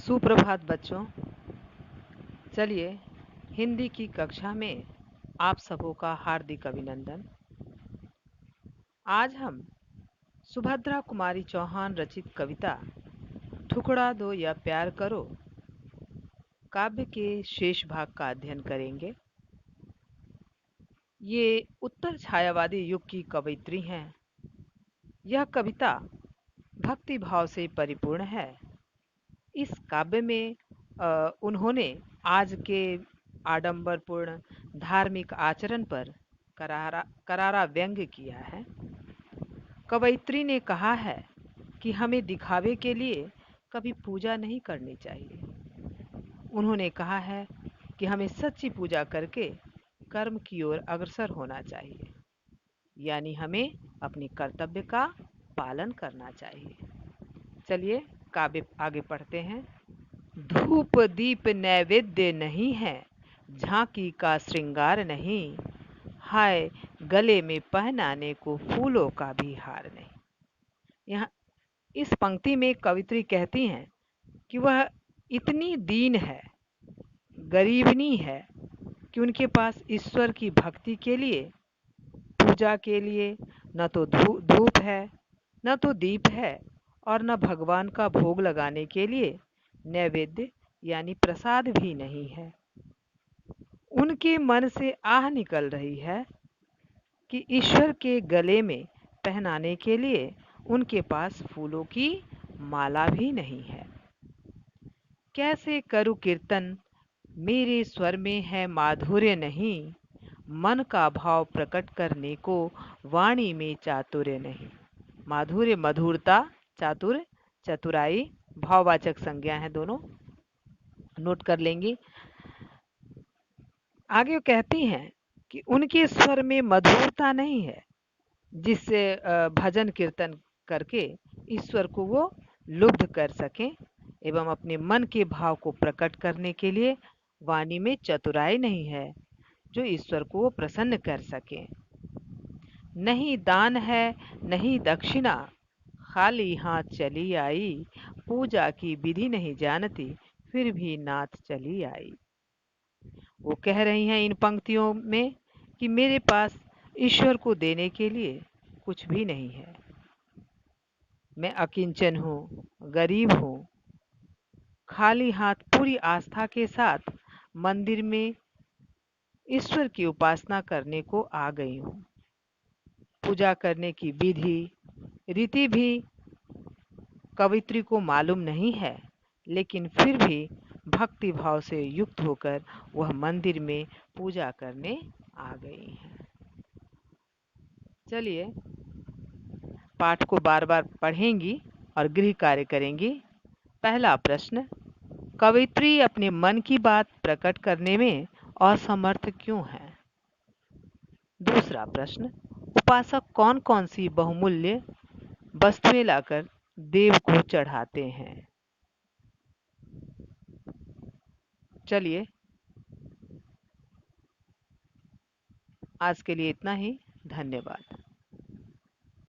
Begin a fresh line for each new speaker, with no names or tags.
सुप्रभात बच्चों। चलिए, हिंदी की कक्षा में आप सबों का हार्दिक अभिनंदन। आज हम सुभद्रा कुमारी चौहान रचित कविता ठुकरा दो या प्यार करो काव्य के शेष भाग का अध्ययन करेंगे। ये उत्तर छायावादी युग की कवयित्री हैं। यह कविता भक्ति भाव से परिपूर्ण है। इस काव्य में उन्होंने आज के आडंबरपूर्ण धार्मिक आचरण पर करारा व्यंग्य किया है। कवयित्री ने कहा है कि हमें दिखावे के लिए कभी पूजा नहीं करनी चाहिए। उन्होंने कहा है कि हमें सच्ची पूजा करके कर्म की ओर अग्रसर होना चाहिए, यानी हमें अपने कर्तव्य का पालन करना चाहिए। चलिए काव्य आगे पढ़ते हैं। धूप दीप नैवेद्य नहीं है, झांकी का श्रृंगार नहीं, हाय गले में पहनाने को फूलों का भी हार नहीं। यहाँ इस पंक्ति में कवित्री कहती हैं कि वह इतनी दीन है, गरीबनी है कि उनके पास ईश्वर की भक्ति के लिए, पूजा के लिए न तो धूप है, न तो दीप है, और न भगवान का भोग लगाने के लिए नैवेद्य यानी प्रसाद भी नहीं है। उनके मन से आह निकल रही है कि ईश्वर के गले में पहनाने के लिए उनके पास फूलों की माला भी नहीं है। कैसे करूं कीर्तन, मेरे स्वर में है माधुर्य नहीं, मन का भाव प्रकट करने को वाणी में चातुर्य नहीं। माधुर्य मधुरता, चातुर्य चतुराई, भाववाचक संज्ञा है, दोनों नोट कर लेंगे। आगे वो कहती हैं कि उनके स्वर में मधुरता नहीं है, जिससे भजन कीर्तन करके ईश्वर को वो लुब्ध कर सकें, एवं अपने मन के भाव को प्रकट करने के लिए वाणी में चतुराई नहीं है जो ईश्वर को वो प्रसन्न कर सके। नहीं दान है नहीं दक्षिणा, खाली हाथ चली आई, पूजा की विधि नहीं जानती, फिर भी नाथ चली आई। वो कह रही हैं इन पंक्तियों में कि मेरे पास ईश्वर को देने के लिए कुछ भी नहीं है। मैं अकिंचन हूँ, गरीब हूँ, खाली हाथ पूरी आस्था के साथ मंदिर में ईश्वर की उपासना करने को आ गई हूँ। पूजा करने की विधि रीति भी कवित्री को मालूम नहीं है, लेकिन फिर भी भक्ति भाव से युक्त होकर वह मंदिर में पूजा करने आ गई हैं। चलिए पाठ को बार बार पढ़ेंगी और गृह कार्य करेंगी। पहला प्रश्न, कवित्री अपने मन की बात प्रकट करने में असमर्थ क्यों है? दूसरा प्रश्न, उपासक कौन कौन सी बहुमूल्य वस्तुएं लाकर देव को चढ़ाते हैं? चलिए आज के लिए इतना ही। धन्यवाद।